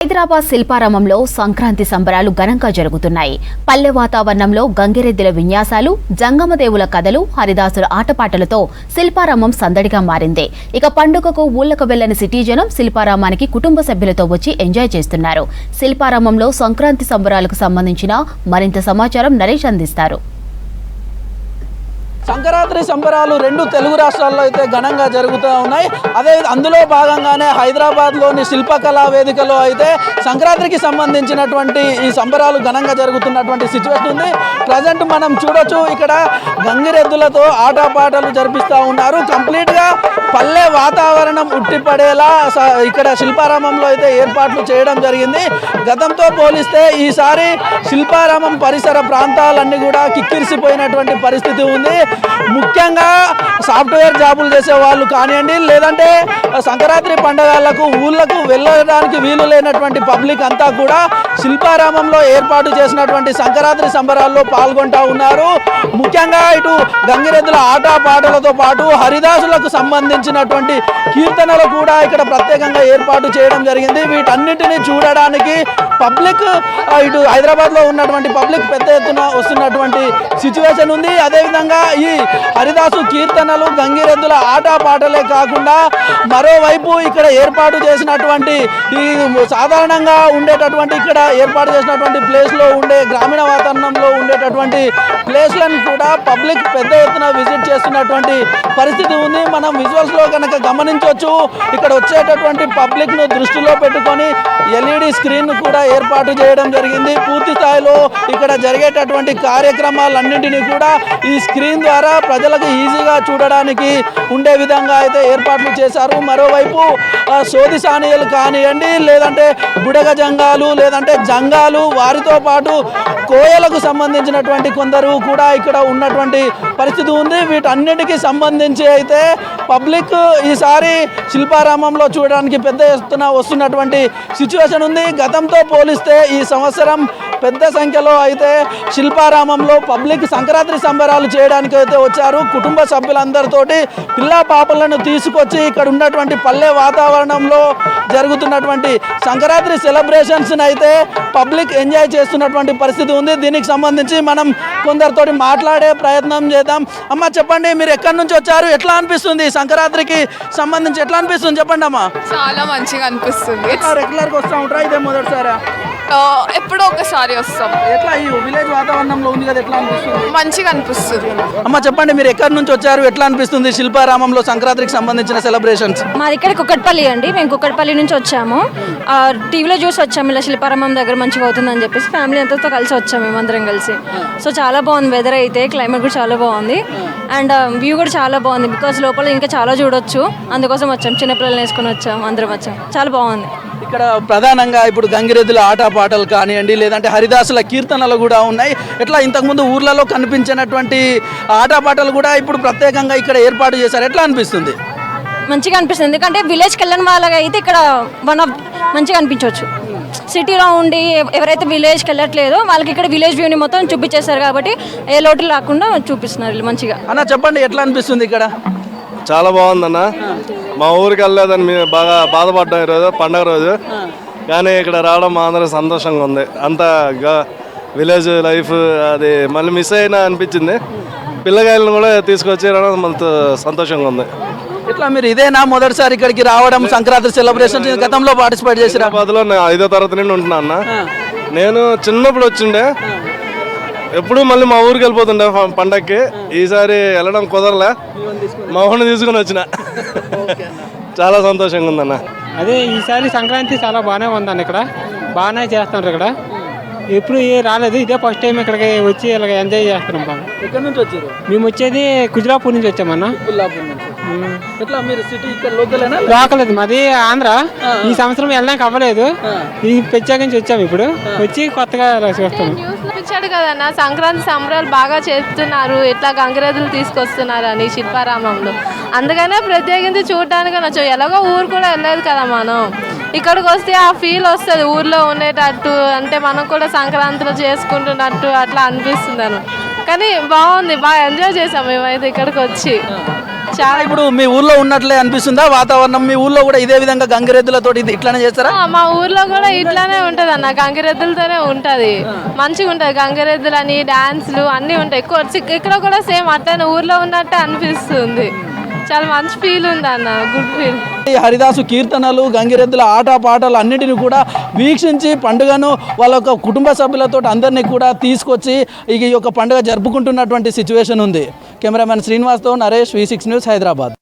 హైదరాబాద్ శిల్పారామంలో సంక్రాంతి సంబరాలు ఘనంగా జరుగుతున్నాయి. పల్లె వాతావరణంలో గంగిరెద్దుల విన్యాసాలు, జంగమదేవుల కథలు, హరిదాసుల ఆటపాటలతో శిల్పారామం సందడిగా మారింది. ఇక పండుగకు ఊళ్లకు వెళ్లని సిటీ జనం శిల్పారామానికి కుటుంబ సభ్యులతో వచ్చి ఎంజాయ్ చేస్తున్నారు. శిల్పారామంలో సంక్రాంతి సంబరాలకు సంబంధించిన మరింత సమాచారం నరేష్ అందిస్తారు. సంక్రాంతి సంబరాలు రెండు తెలుగు రాష్ట్రాల్లో అయితే ఘనంగా జరుగుతూ ఉన్నాయి. అదే అందులో భాగంగానే హైదరాబాద్లోని శిల్పకళా వేదికలో అయితే సంక్రాంతికి సంబంధించినటువంటి ఈ సంబరాలు ఘనంగా జరుగుతున్నటువంటి సిచ్యువేషన్ ఉంది. ప్రజెంట్ మనం చూడొచ్చు, ఇక్కడ గంగిరెద్దులతో ఆటపాటలు జరిపిస్తూ ఉన్నారు. కంప్లీట్గా పల్లె వాతావరణం ఉట్టిపడేలా ఇక్కడ శిల్పారామంలో అయితే ఏర్పాట్లు చేయడం జరిగింది. గతంతో పోలిస్తే ఈసారి శిల్పారామం పరిసర ప్రాంతాలన్నీ కూడా కిక్కిరిసిపోయినటువంటి పరిస్థితి ఉంది. ముఖ్యంగా సాఫ్ట్వేర్ జాబులు చేసే వాళ్ళు కానివ్వండి, లేదంటే సంక్రాంతి పండుగలకు ఊళ్ళకు వెళ్ళడానికి వీలు లేనటువంటి పబ్లిక్ అంతా కూడా శిల్పారామంలో ఏర్పాటు చేసినటువంటి సంక్రాంతి సంబరాల్లో పాల్గొంటూ ఉన్నారు. ముఖ్యంగా ఇటు గంగిరెద్దుల ఆట పాటలతో పాటు హరిదాసులకు సంబంధించినటువంటి కీర్తనలు కూడా ఇక్కడ ప్రత్యేకంగా ఏర్పాటు చేయడం జరిగింది. వీటన్నిటిని చూడడానికి పబ్లిక్ ఇటు హైదరాబాద్లో ఉన్నటువంటి పబ్లిక్ పెద్ద ఎత్తున వస్తున్నటువంటి సిచ్యువేషన్ ఉంది. అదేవిధంగా ఈ హరిదాసు కీర్తనలు, గంగిరెద్దుల ఆట పాటలే కాకుండా మరోవైపు ఇక్కడ ఏర్పాటు చేసినటువంటి ఈ సాధారణంగా ఉండేటటువంటి ఇక్కడ ఏర్పాటు చేసినటువంటి ప్లేస్లో ఉండే గ్రామీణ వాతావరణంలో ఉండేటటువంటి ప్లేస్లను కూడా పబ్లిక్ పెద్ద ఎత్తున విజిట్ చేస్తున్నటువంటి పరిస్థితి ఉంది. మనం విజువల్స్లో కనుక గమనించవచ్చు, ఇక్కడ వచ్చేటటువంటి పబ్లిక్ను దృష్టిలో పెట్టుకొని ఎల్ఈడి స్క్రీన్ కూడా ఏర్పాటు చేయడం జరిగింది. పూర్తి స్థాయిలో ఇక్కడ జరిగేటటువంటి కార్యక్రమాలన్నింటినీ కూడా ఈ స్క్రీన్ ద్వారా ప్రజలకు ఈజీగా చూడడానికి ఉండే విధంగా అయితే ఏర్పాట్లు చేశారు. మరోవైపు సోది సానియలు కానివ్వండి, లేదంటే బుడగ జంగాలు, లేదంటే జంగాలు, వారితో పాటు కోయలకు సంబంధించినటువంటి కొందరు కూడా ఇక్కడ ఉన్నటువంటి పరిస్థితి ఉంది. వీటన్నిటికీ సంబంధించి అయితే పబ్లిక్ ఈసారి శిల్పారామంలో చూడడానికి పెద్ద ఎత్తున వస్తున్నటువంటి సిచ్యువేషన్ ఉంది. గతంతో పోలిస్తే ఈ సంవత్సరం పెద్ద సంఖ్యలో అయితే శిల్పారామంలో పబ్లిక్ సంక్రాంతి సంబరాలు చేయడానికి అయితే వచ్చారు. కుటుంబ సభ్యులందరితోటి పిల్ల పాపలను తీసుకొచ్చి ఇక్కడ ఉన్నటువంటి పల్లె వాతావరణంలో జరుగుతున్నటువంటి సంక్రాంతి సెలబ్రేషన్స్ అయితే పబ్లిక్ ఎంజాయ్ చేస్తున్నటువంటి పరిస్థితి ఉంది. దీనికి సంబంధించి మనం కొందరితోటి మాట్లాడే ప్రయత్నం చేద్దాం. అమ్మ, చెప్పండి, మీరు ఎక్కడి నుంచి వచ్చారు? ఎట్లా అనిపిస్తుంది సంక్రాంతికి సంబంధించి? ఎట్లా అనిపిస్తుంది చెప్పండి అమ్మా. చాలా మంచిగా అనిపిస్తుంది. రెగ్యులర్గా వస్తూ ఉంటారా? ఇదే మొదటిసారా? ఎప్పుడో ఒకసారి వస్తాం. ఎట్లా ఈ విలేజ్ వాతావరణంలో ఉంది కదా, ఎట్లా అనిపిస్తుంది? మంచిగా అనిపిస్తుంది. అమ్మ, చెప్పండి, మీరు ఎక్కడి నుంచి వచ్చారు? ఎట్లా అనిపిస్తుంది శిల్పారామంలో సంక్రాంతికి సంబంధించిన సెలబ్రేషన్స్? మాది ఇక్కడ కుక్కట్పల్లి అండి. మేము కుక్కట్పల్లి నుంచి వచ్చాము. టీవీలో చూసి వచ్చాము ఇలా శిల్పారామం దగ్గర మంచిగా అవుతుందని చెప్పేసి ఫ్యామిలీ అంతతో కలిసి వచ్చాము, మేమందరం కలిసి. సో చాలా బాగుంది వెదర్ అయితే, క్లైమేట్ కూడా చాలా బాగుంది అండ్ వ్యూ కూడా చాలా బాగుంది. బికాస్ లోపల ఇంకా చాలా చూడొచ్చు, అందుకోసం వచ్చాము. చిన్నపిల్లలు వేసుకొని వచ్చాము, అందరం వచ్చాము. చాలా బాగుంది. ఇక్కడ ప్రధానంగా ఇప్పుడు గంగిరెద్దుల ఆట పాటలు కానివ్వండి, లేదంటే హరిదాసుల కీర్తనలు కూడా ఉన్నాయి. ఎట్లా ఇంతకుముందు ఊర్లలో కనిపించినటువంటి ఆటపాటలు కూడా ఇప్పుడు ప్రత్యేకంగా ఇక్కడ ఏర్పాటు చేశారు. ఎట్లా అనిపిస్తుంది? మంచిగా అనిపిస్తుంది, ఎందుకంటే విలేజ్కి వెళ్ళని వాళ్ళకి అయితే ఇక్కడ మంచిగా అనిపించవచ్చు. సిటీలో ఉండి ఎవరైతే విలేజ్కి వెళ్ళట్లేదో వాళ్ళకి ఇక్కడ విలేజ్ వ్యూని మొత్తం చూపించేస్తారు కాబట్టి ఏ లోటు రాకుండా చూపిస్తున్నారు మంచిగా. అన్న, చెప్పండి, ఎట్లా అనిపిస్తుంది ఇక్కడ? చాలా బాగుందన్న. మా ఊరికి వెళ్ళలేదని మేము బాగా బాధపడ్డాం ఈరోజు పండగ రోజు, కానీ ఇక్కడ రావడం మా అందరికి సంతోషంగా ఉంది. అంతా విలేజ్ లైఫ్ అది మళ్ళీ మిస్ అయినా అనిపించింది. పిల్లగాయలను కూడా తీసుకొచ్చి రావడం మనతో సంతోషంగా ఉంది. ఇట్లా మీరు ఇదేనా మొదటిసారి ఇక్కడికి రావడం? సంక్రాంతి సెలబ్రేషన్ గతంలో పార్టిసిపేట్ చేసి? హైదరాబాద్లో నేను 5వ తరగతి నుండి ఉంటున్నా అన్న. నేను చిన్నప్పుడు వచ్చిండే, ఎప్పుడు మళ్ళీ మా ఊరికి వెళ్ళిపోతుండే పండగకి. ఈసారి వెళ్ళడం కుదరలే, మా ఊరిని తీసుకుని వచ్చిన. చాలా సంతోషంగా ఉందన్న. అదే ఈసారి సంక్రాంతి చాలా బాగానే ఉందన్న. ఇక్కడ బాగానే చేస్తున్నారు. ఇక్కడ ఎప్పుడు రాలేదు, ఇదే ఫస్ట్ టైం ఇక్కడికి వచ్చి ఇలాగ ఎంజాయ్ చేస్తున్నాం బాగా. ఎక్కడి నుంచి వచ్చారు? మేము వచ్చేది కుజలాపూర్ నుంచి వచ్చామన్న. ఎట్లా మీరు సిటీ ఇక్కడ లోకలేనా? లోకల్, మాది ఆంధ్ర. ఈ సంవత్సరం వెళ్ళడానికి అవ్వలేదు, ఈ ప్రత్యేకించి వచ్చాము. ఇప్పుడు వచ్చి కొత్తగా చూస్తాము. చూపించాడు కదన్న, సంక్రాంతి సంబరాలు బాగా చేస్తున్నారు, ఇట్లా గంగిరెద్దులు తీసుకొస్తున్నారు అని శిల్పారామంలో. అందుకనే ప్రత్యేకించి చూడడానికి నచ్చు. ఎలాగో ఊరు కూడా వెళ్ళలేదు కదా మనం, ఇక్కడికి వస్తే ఆ ఫీల్ వస్తుంది ఊర్లో ఉండేటట్టు. అంటే మనం కూడా సంక్రాంతిలో చేసుకుంటున్నట్టు అట్లా అనిపిస్తుంది. కానీ బాగుంది, బాగా ఎంజాయ్ చేసాం మేమైతే ఇక్కడికి వచ్చి. చాలా ఇప్పుడు మీ ఊర్లో ఉన్నట్లే అనిపిస్తుందా వాతావరణం? మీ ఊర్లో కూడా ఇదే విధంగా గంగిరెద్దులతో ఇట్లానే చేస్తారా? మా ఊర్లో కూడా ఇట్లానే ఉంటది అన్న, గంగిరెద్దులతోనే ఉంటది, మంచిగా ఉంటది. గంగిరెద్దులని డాన్స్లు అన్నీ ఉంటాయి. ఇక్కడ కూడా సేమ్ అట్లనే ఊర్లో ఉన్నట్టే అనిపిస్తుంది. చాలా మంచి ఫీల్ ఉంది అన్న, గుడ్ ఫీల్. ఈ హరిదాసు కీర్తనలు, గంగిరెద్దుల ఆట పాటలు అన్నిటిని కూడా వీక్షించి పండుగను వాళ్ళ యొక్క కుటుంబ సభ్యులతో అందరినీ కూడా తీసుకొచ్చి ఈ యొక్క పండుగ జరుపుకుంటున్నటువంటి సిచ్యువేషన్ ఉంది. కెమెరామెన్ శ్రీనివాస్తో నరేష్, V6 న్యూస్, హైదరాబాద్.